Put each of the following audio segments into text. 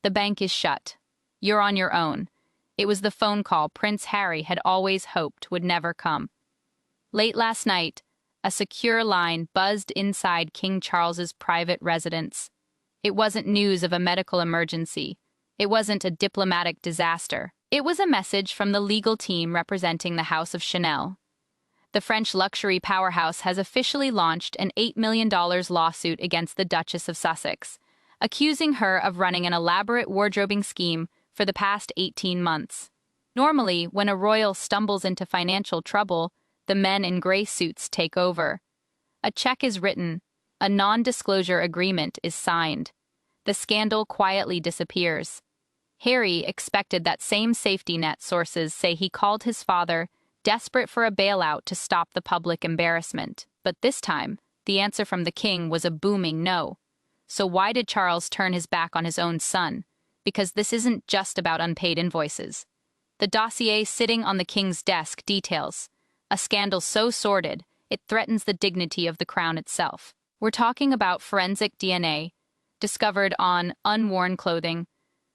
The bank is shut. You're on your own. It was the phone call Prince Harry had always hoped would never come. Late last night, a secure line buzzed inside King Charles's private residence. It wasn't news of a medical emergency. It wasn't a diplomatic disaster. It was a message from the legal team representing the House of Chanel. The French luxury powerhouse has officially launched an $8 million lawsuit against the Duchess of Sussex, accusing her of running an elaborate wardrobing scheme for the past 18 months. Normally, when a royal stumbles into financial trouble, the men in gray suits take over. A check is written, a non-disclosure agreement is signed. The scandal quietly disappears. Harry expected that same safety net. Sources say he called his father, desperate for a bailout to stop the public embarrassment. But this time, the answer from the king was a booming no. So why did Charles turn his back on his own son? Because this isn't just about unpaid invoices. The dossier sitting on the king's desk details a scandal so sordid, it threatens the dignity of the crown itself. We're talking about forensic DNA, discovered on unworn clothing,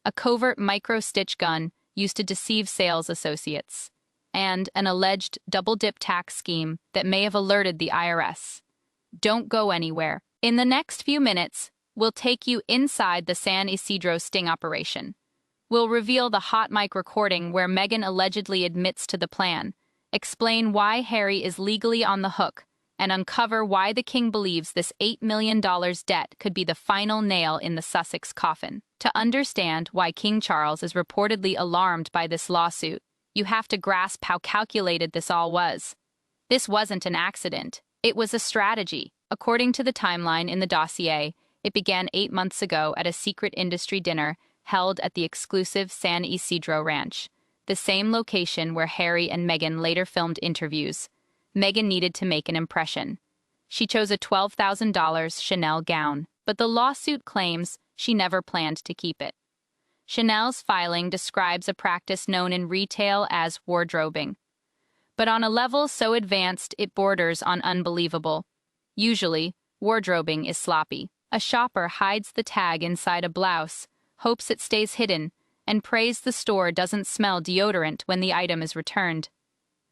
a covert micro-stitch gun used to deceive sales associates, and an alleged double-dip tax scheme that may have alerted the IRS. Don't go anywhere. In the next few minutes, we'll take you inside the San Isidro sting operation. We'll reveal the hot mic recording where Meghan allegedly admits to the plan, explain why Harry is legally on the hook, and uncover why the king believes this $8 million debt could be the final nail in the Sussex coffin. To understand why King Charles is reportedly alarmed by this lawsuit, you have to grasp how calculated this all was. This wasn't an accident. It was a strategy. According to the timeline in the dossier, it began 8 months ago at a secret industry dinner held at the exclusive San Isidro Ranch, the same location where Harry and Meghan later filmed interviews. Meghan needed to make an impression. She chose a $12,000 Chanel gown, but the lawsuit claims she never planned to keep it. Chanel's filing describes a practice known in retail as wardrobing, but on a level so advanced it borders on unbelievable. Usually, wardrobing is sloppy. A shopper hides the tag inside a blouse, hopes it stays hidden, and prays the store doesn't smell deodorant when the item is returned.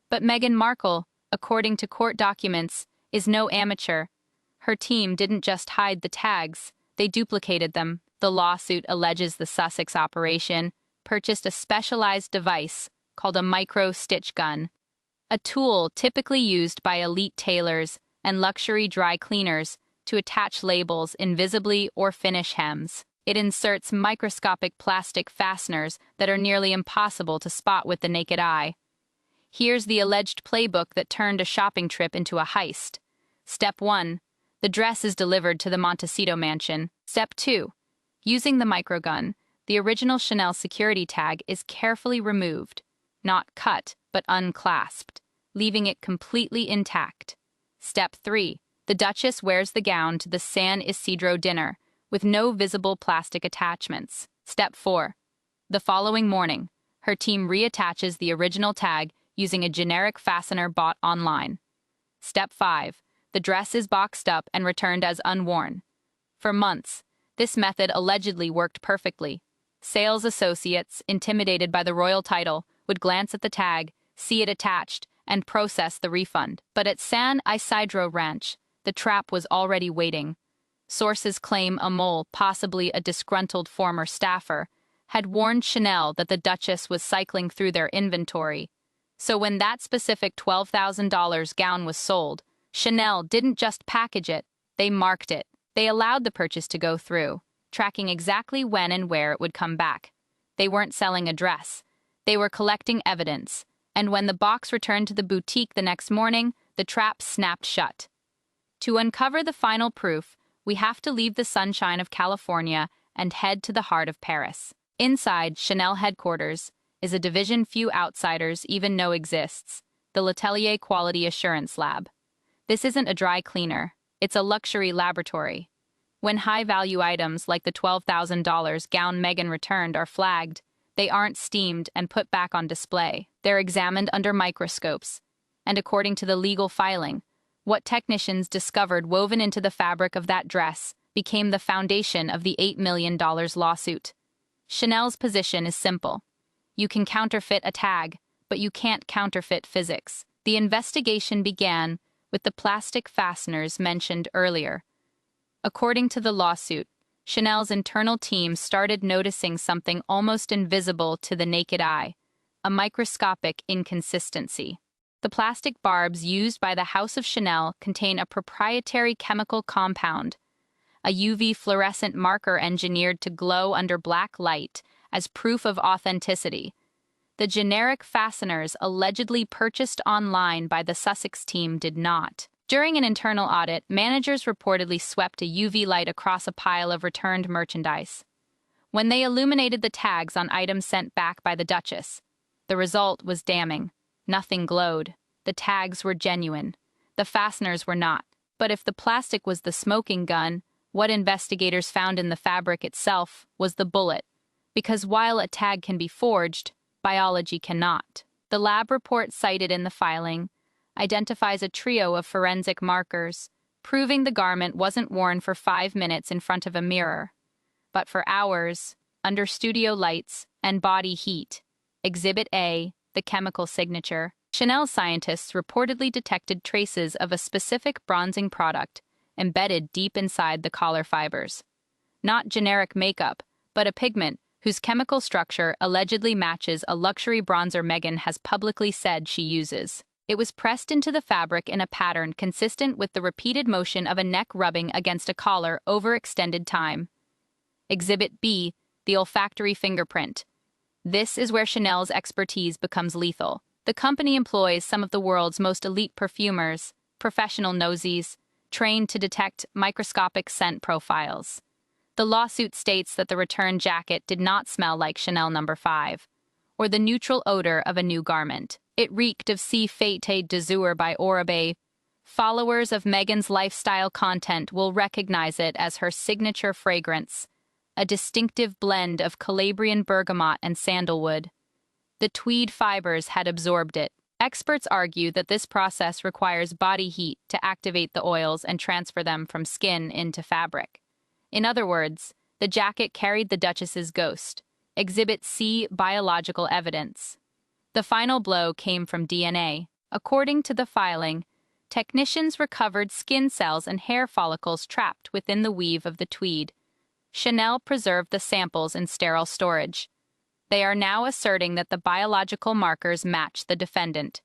But Meghan Markle, according to court documents, is no amateur. Her team didn't just hide the tags, they duplicated them. The lawsuit alleges the Sussex operation purchased a specialized device called a micro-stitch gun, a tool typically used by elite tailors and luxury dry cleaners to attach labels invisibly or finish hems. It inserts microscopic plastic fasteners that are nearly impossible to spot with the naked eye. Here's the alleged playbook that turned a shopping trip into a heist. Step 1. The dress is delivered to the Montecito mansion. Step 2. Using the microgun, the original Chanel security tag is carefully removed, not cut, but unclasped, leaving it completely intact. Step 3. The Duchess wears the gown to the San Isidro dinner, with no visible plastic attachments. Step 4. The following morning, her team reattaches the original tag using a generic fastener bought online. Step 5. The dress is boxed up and returned as unworn. For months, this method allegedly worked perfectly. Sales associates, intimidated by the royal title, would glance at the tag, see it attached, and process the refund. But at San Isidro Ranch, the trap was already waiting. Sources claim a mole, possibly a disgruntled former staffer, had warned Chanel that the Duchess was cycling through their inventory. So when that specific $12,000 gown was sold, Chanel didn't just package it, they marked it. They allowed the purchase to go through, tracking exactly when and where it would come back. They weren't selling a dress. They were collecting evidence, and when the box returned to the boutique the next morning, the trap snapped shut. To uncover the final proof, we have to leave the sunshine of California and head to the heart of Paris. Inside Chanel headquarters is a division few outsiders even know exists, the L'Atelier Quality Assurance Lab. This isn't a dry cleaner. It's a luxury laboratory. When high-value items like the $12,000 gown Meghan returned are flagged, they aren't steamed and put back on display. They're examined under microscopes. And according to the legal filing, what technicians discovered woven into the fabric of that dress became the foundation of the $8 million lawsuit. Chanel's position is simple. You can counterfeit a tag, but you can't counterfeit physics. The investigation began with the plastic fasteners mentioned earlier. According to the lawsuit, Chanel's internal team started noticing something almost invisible to the naked eye, a microscopic inconsistency. The plastic barbs used by the House of Chanel contain a proprietary chemical compound, a UV fluorescent marker engineered to glow under black light as proof of authenticity. The generic fasteners allegedly purchased online by the Sussex team did not. During an internal audit, managers reportedly swept a UV light across a pile of returned merchandise. When they illuminated the tags on items sent back by the Duchess, the result was damning. Nothing glowed. The tags were genuine. The fasteners were not. But if the plastic was the smoking gun, what investigators found in the fabric itself was the bullet. Because while a tag can be forged, biology cannot. The lab report cited in the filing identifies a trio of forensic markers, proving the garment wasn't worn for 5 minutes in front of a mirror, but for hours, under studio lights and body heat. Exhibit A, the chemical signature. Chanel scientists reportedly detected traces of a specific bronzing product embedded deep inside the collar fibers. Not generic makeup, but a pigment whose chemical structure allegedly matches a luxury bronzer Meghan has publicly said she uses. It was pressed into the fabric in a pattern consistent with the repeated motion of a neck rubbing against a collar over extended time. Exhibit B, the olfactory fingerprint. This is where Chanel's expertise becomes lethal. The company employs some of the world's most elite perfumers, professional nosies, trained to detect microscopic scent profiles. The lawsuit states that the return jacket did not smell like Chanel No. 5, or the neutral odor of a new garment. It reeked of Si Fete de Jour by Oribe. Followers of Meghan's lifestyle content will recognize it as her signature fragrance, a distinctive blend of Calabrian bergamot and sandalwood. The tweed fibers had absorbed it. Experts argue that this process requires body heat to activate the oils and transfer them from skin into fabric. In other words, the jacket carried the Duchess's ghost. Exhibit C, biological evidence. The final blow came from DNA. According to the filing, technicians recovered skin cells and hair follicles trapped within the weave of the tweed. Chanel preserved the samples in sterile storage. They are now asserting that the biological markers match the defendant.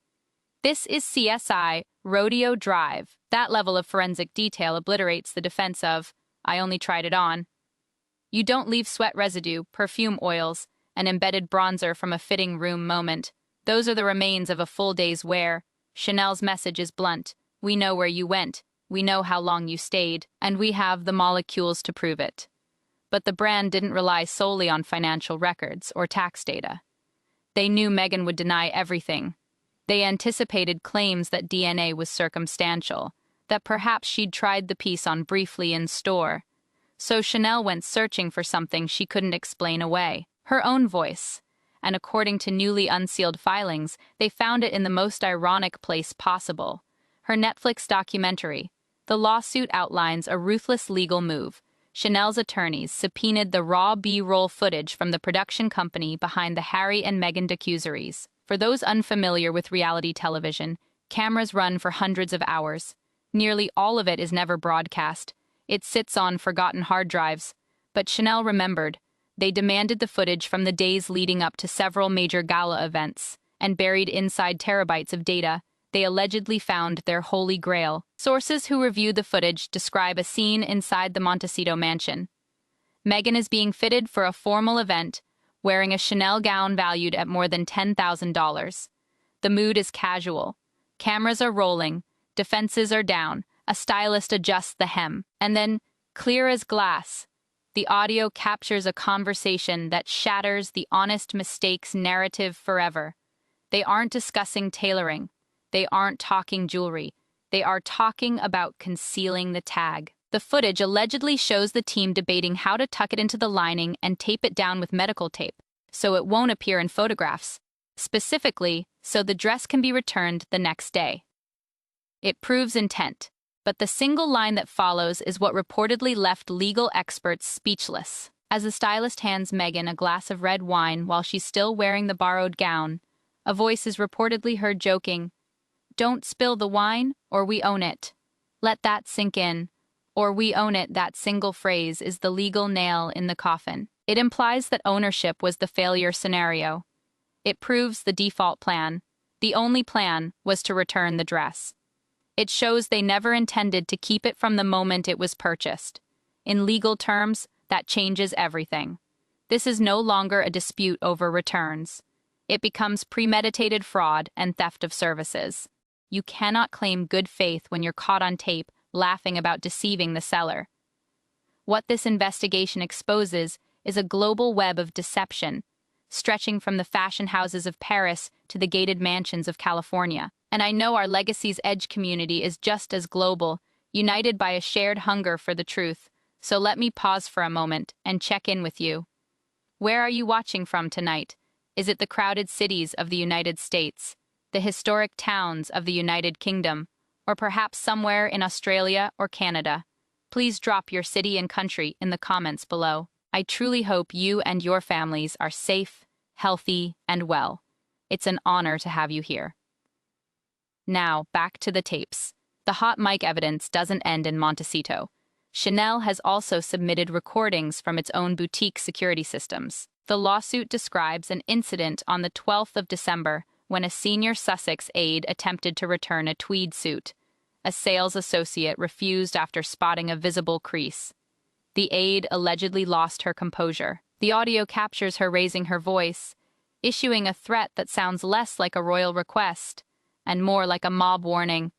This is CSI Rodeo Drive. That level of forensic detail obliterates the defense of, "I only tried it on." You don't leave sweat residue, perfume oils, and embedded bronzer from a fitting room moment. Those are the remains of a full day's wear. Chanel's message is blunt. We know where you went, we know how long you stayed, and we have the molecules to prove it. But the brand didn't rely solely on financial records or tax data. They knew Meghan would deny everything. They anticipated claims that DNA was circumstantial, that perhaps she'd tried the piece on briefly in store. So Chanel went searching for something she couldn't explain away, her own voice. And according to newly unsealed filings, they found it in the most ironic place possible. Her Netflix documentary. The lawsuit outlines a ruthless legal move. Chanel's attorneys subpoenaed the raw B-roll footage from the production company behind the Harry and Meghan documentaries. For those unfamiliar with reality television, cameras run for hundreds of hours. Nearly all of it is never broadcast. It sits on forgotten hard drives. But Chanel remembered. They demanded the footage from the days leading up to several major gala events, and buried inside terabytes of data, they allegedly found their holy grail. Sources who reviewed the footage describe a scene inside the Montecito mansion. Meghan is being fitted for a formal event, wearing a Chanel gown valued at more than $10,000. The mood is casual. Cameras are rolling, defenses are down, a stylist adjusts the hem, and then, clear as glass, the audio captures a conversation that shatters the honest mistakes narrative forever. They aren't discussing tailoring. They aren't talking jewelry. They are talking about concealing the tag. The footage allegedly shows the team debating how to tuck it into the lining and tape it down with medical tape, so it won't appear in photographs. Specifically, so the dress can be returned the next day. It proves intent. But the single line that follows is what reportedly left legal experts speechless. As the stylist hands Meghan a glass of red wine while she's still wearing the borrowed gown, a voice is reportedly heard joking, "Don't spill the wine, or we own it." Let that sink in. Or we own it, that single phrase is the legal nail in the coffin. It implies that ownership was the failure scenario. It proves the default plan. The only plan was to return the dress. It shows they never intended to keep it from the moment it was purchased. In legal terms, that changes everything. This is no longer a dispute over returns. It becomes premeditated fraud and theft of services. You cannot claim good faith when you're caught on tape laughing about deceiving the seller. What this investigation exposes is a global web of deception, stretching from the fashion houses of Paris to the gated mansions of California. And I know our Legacy's Edge community is just as global, united by a shared hunger for the truth. So let me pause for a moment and check in with you. Where are you watching from tonight? Is it the crowded cities of the United States, the historic towns of the United Kingdom, or perhaps somewhere in Australia or Canada? Please drop your city and country in the comments below. I truly hope you and your families are safe, healthy, and well. It's an honor to have you here. Now, back to the tapes. The hot mic evidence doesn't end in Montecito. Chanel has also submitted recordings from its own boutique security systems. The lawsuit describes an incident on the 12th of December when a senior Sussex aide attempted to return a tweed suit. A sales associate refused after spotting a visible crease. The aide allegedly lost her composure. The audio captures her raising her voice, issuing a threat that sounds less like a royal request and more like a mob warning.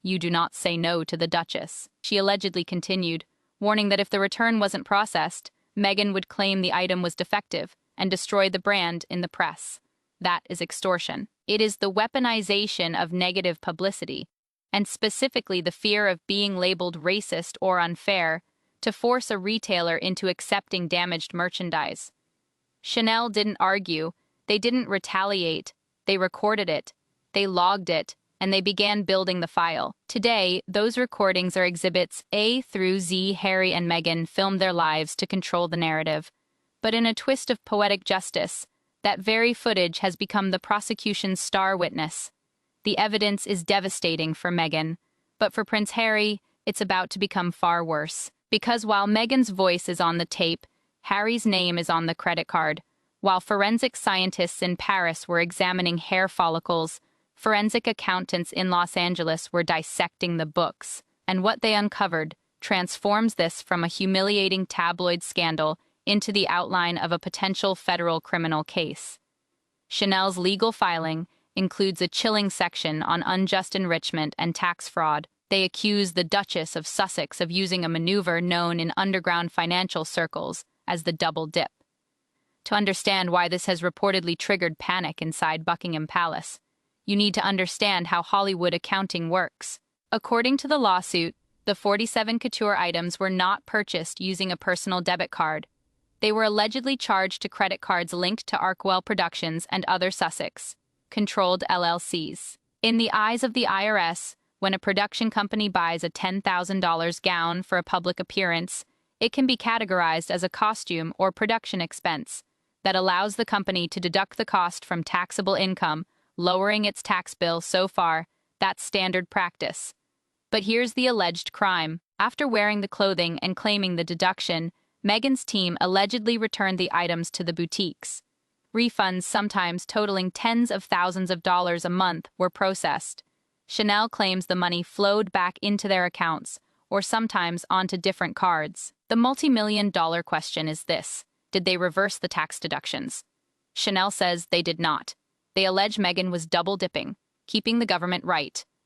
"You do not say no to the Duchess." She allegedly continued, warning that if the return wasn't processed, Meghan would claim the item was defective and destroy the brand in the press. That is extortion. It is the weaponization of negative publicity, and specifically the fear of being labeled racist or unfair, to force a retailer into accepting damaged merchandise. Chanel didn't argue, they didn't retaliate, they recorded it, they logged it, and they began building the file. Today, those recordings are exhibits A through Z. Harry and Meghan filmed their lives to control the narrative. But in a twist of poetic justice, that very footage has become the prosecution's star witness. The evidence is devastating for Meghan, but for Prince Harry, it's about to become far worse. Because while Meghan's voice is on the tape, Harry's name is on the credit card. While forensic scientists in Paris were examining hair follicles, forensic accountants in Los Angeles were dissecting the books, and what they uncovered transforms this from a humiliating tabloid scandal into the outline of a potential federal criminal case. Chanel's legal filing includes a chilling section on unjust enrichment and tax fraud. They accuse the Duchess of Sussex of using a maneuver known in underground financial circles as the double dip. To understand why this has reportedly triggered panic inside Buckingham Palace, you need to understand how Hollywood accounting works. According to the lawsuit, the 47 couture items were not purchased using a personal debit card. They were allegedly charged to credit cards linked to Arkwell Productions and other Sussex-controlled LLCs. In the eyes of the IRS, when a production company buys a $10,000 gown for a public appearance, it can be categorized as a costume or production expense that allows the company to deduct the cost from taxable income, lowering its tax bill. So far, that's standard practice. But here's the alleged crime. After wearing the clothing and claiming the deduction, Meghan's team allegedly returned the items to the boutiques. Refunds, sometimes totaling tens of thousands of dollars a month, were processed. Chanel claims the money flowed back into their accounts, or sometimes onto different cards. The multi-million-dollar question is this: did they reverse the tax deductions? Chanel says they did not. They allege Meghan was double-dipping, keeping the government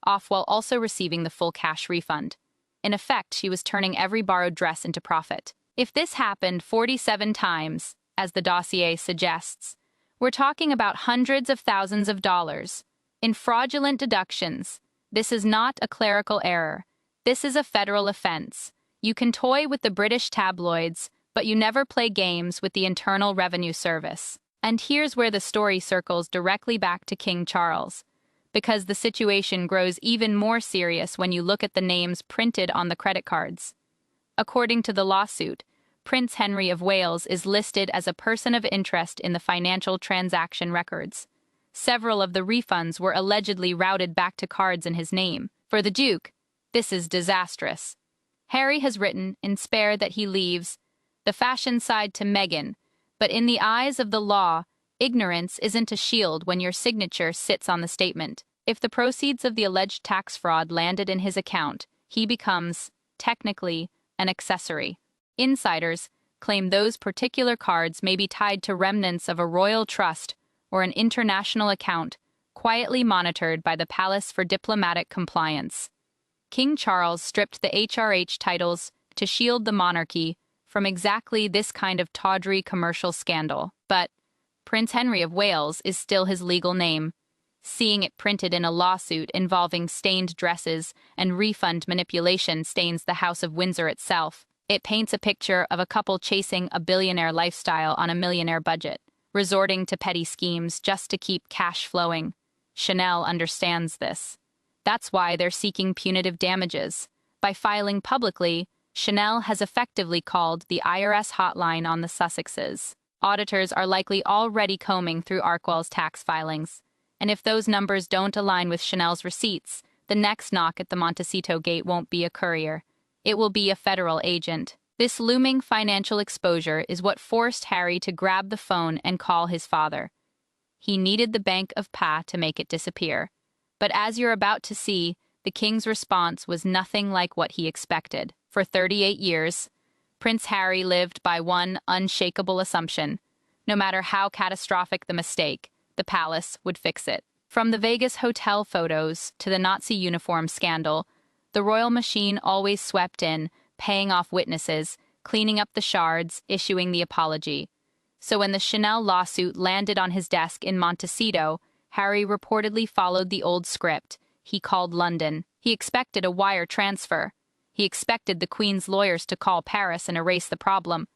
off while also receiving the full cash refund. In effect, she was turning every borrowed dress into profit. If this happened 47 times, as the dossier suggests, we're talking about hundreds of thousands of dollars in fraudulent deductions. This is not a clerical error. This is a federal offense. You can toy with the British tabloids, but you never play games with the Internal Revenue Service. And here's where the story circles directly back to King Charles, because the situation grows even more serious when you look at the names printed on the credit cards. According to the lawsuit, Prince Henry of Wales is listed as a person of interest in the financial transaction records. Several of the refunds were allegedly routed back to cards in his name. For the Duke, this is disastrous. Harry has written in Spare that he leaves the fashion side to Meghan, but in the eyes of the law, ignorance isn't a shield when your signature sits on the statement. If the proceeds of the alleged tax fraud landed in his account, he becomes, technically, an accessory. Insiders claim those particular cards may be tied to remnants of a royal trust or an international account quietly monitored by the palace for diplomatic compliance. King Charles stripped the HRH titles to shield the monarchy from exactly this kind of tawdry commercial scandal, but Prince Henry of Wales is still his legal name. Seeing it printed in a lawsuit involving stained dresses and refund manipulation stains the House of Windsor itself. It paints a picture of a couple chasing a billionaire lifestyle on a millionaire budget, resorting to petty schemes just to keep cash flowing. Chanel understands this. That's why they're seeking punitive damages. By filing publicly, Chanel has effectively called the IRS hotline on the Sussexes. Auditors are likely already combing through Arkwell's tax filings, and if those numbers don't align with Chanel's receipts, the next knock at the Montecito gate won't be a courier. It will be a federal agent. This looming financial exposure is what forced Harry to grab the phone and call his father. He needed the Bank of Pa to make it disappear. But as you're about to see, the king's response was nothing like what he expected. For 38 years, Prince Harry lived by one unshakable assumption. No matter how catastrophic the mistake, the palace would fix it. From the Vegas hotel photos to the Nazi uniform scandal, the royal machine always swept in, paying off witnesses, cleaning up the shards, issuing the apology. So when the Chanel lawsuit landed on his desk in Montecito, Harry reportedly followed the old script. He called London. He expected a wire transfer. He expected the Queen's lawyers to call Paris and erase the problem.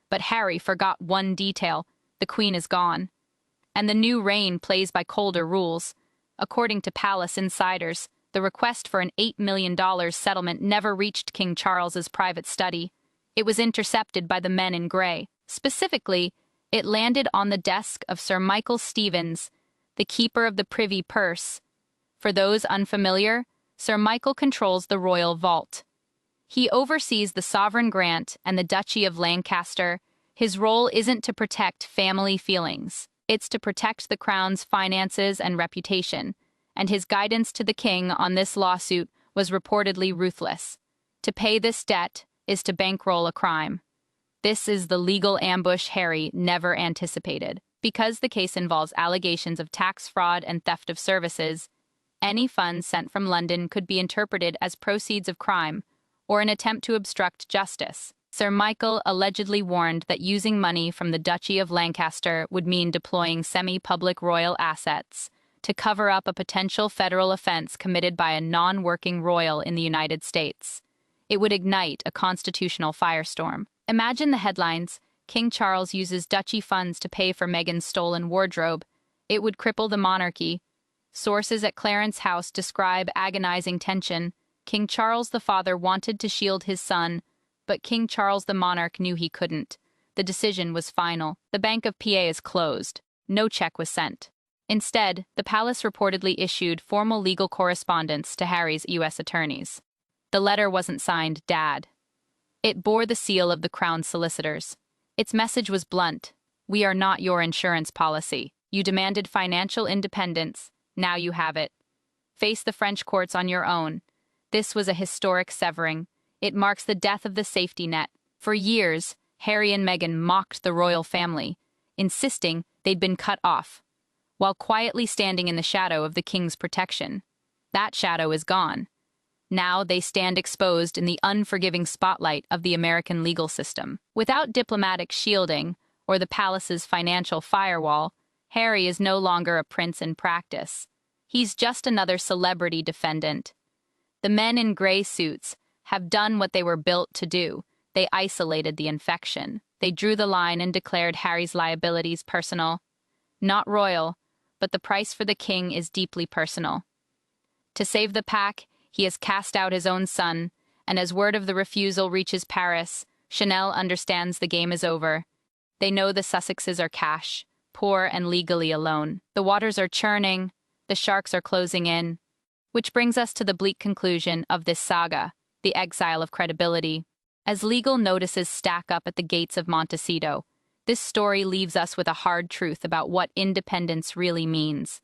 But Harry forgot one detail. The Queen is gone. And the new reign plays by colder rules. According to palace insiders, the request for an $8 million settlement never reached King Charles's private study. It was intercepted by the men in grey. Specifically, it landed on the desk of Sir Michael Stevens, the keeper of the Privy Purse. For those unfamiliar, Sir Michael controls the royal vault. He oversees the sovereign grant and the Duchy of Lancaster. His role isn't to protect family feelings. It's to protect the crown's finances and reputation, and his guidance to the king on this lawsuit was reportedly ruthless. To pay this debt is to bankroll a crime. This is the legal ambush Harry never anticipated. Because the case involves allegations of tax fraud and theft of services, any funds sent from London could be interpreted as proceeds of crime or an attempt to obstruct justice. Sir Michael allegedly warned that using money from the Duchy of Lancaster would mean deploying semi-public royal assets to cover up a potential federal offense committed by a non-working royal in the United States. It would ignite a constitutional firestorm. Imagine the headlines: King Charles uses duchy funds to pay for Meghan's stolen wardrobe. It would cripple the monarchy. Sources at Clarence House describe agonizing tension. King Charles the father wanted to shield his son, but King Charles the monarch knew he couldn't. The decision was final. The Bank of PA is closed. No check was sent. Instead, the palace reportedly issued formal legal correspondence to Harry's U.S. attorneys. The letter wasn't signed Dad. It bore the seal of the Crown's solicitors. Its message was blunt. We are not your insurance policy. You demanded financial independence. Now you have it. Face the French courts on your own. This was a historic severing. It marks the death of the safety net. For years, Harry and Meghan mocked the royal family, insisting they'd been cut off, while quietly standing in the shadow of the king's protection. That shadow is gone. Now they stand exposed in the unforgiving spotlight of the American legal system. Without diplomatic shielding or the palace's financial firewall, Harry is no longer a prince in practice. He's just another celebrity defendant. The men in gray suits have done what they were built to do. They isolated the infection. They drew the line and declared Harry's liabilities personal. Not royal, but the price for the king is deeply personal. To save the pack, he has cast out his own son, and as word of the refusal reaches Paris, Chanel understands the game is over. They know the Sussexes are cash, poor and legally alone. The waters are churning, the sharks are closing in. Which brings us to the bleak conclusion of this saga, the exile of credibility. As legal notices stack up at the gates of Montecito, this story leaves us with a hard truth about what independence really means.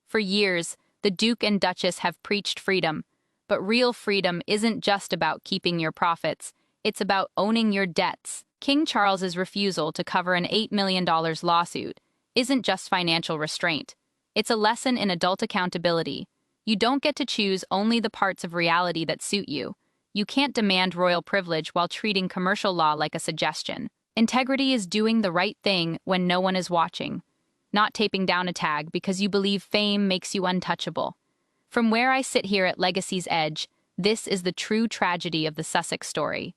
For years, the Duke and Duchess have preached freedom, but real freedom isn't just about keeping your profits, it's about owning your debts. King Charles's refusal to cover an $8 million lawsuit isn't just financial restraint. It's a lesson in adult accountability. You don't get to choose only the parts of reality that suit you. You can't demand royal privilege while treating commercial law like a suggestion. Integrity is doing the right thing when no one is watching, not taping down a tag because you believe fame makes you untouchable. From where I sit here at Legacy's Edge, this is the true tragedy of the Sussex story.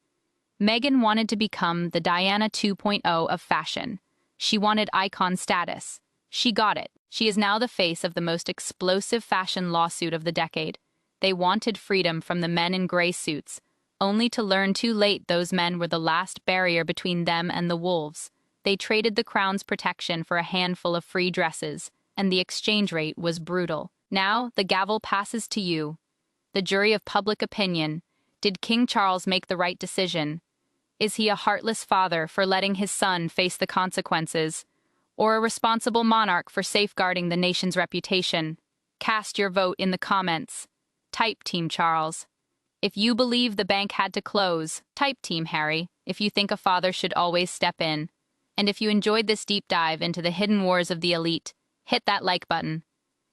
Meghan wanted to become the Diana 2.0 of fashion. She wanted icon status. She got it. She is now the face of the most explosive fashion lawsuit of the decade. They wanted freedom from the men in gray suits, only to learn too late those men were the last barrier between them and the wolves. They traded the crown's protection for a handful of free dresses, and the exchange rate was brutal. Now, the gavel passes to you. The jury of public opinion. Did King Charles make the right decision? Is he a heartless father for letting his son face the consequences, or a responsible monarch for safeguarding the nation's reputation? Cast your vote in the comments. Type Team Charles. If you believe the bank had to close, type Team Harry. If you think a father should always step in. And if you enjoyed this deep dive into the hidden wars of the elite, hit that like button.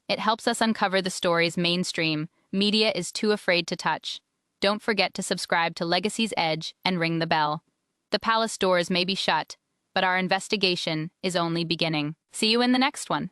It helps us uncover the stories mainstream media is too afraid to touch. Don't forget to subscribe to Legacy's Edge and ring the bell. The palace doors may be shut, but our investigation is only beginning. See you in the next one.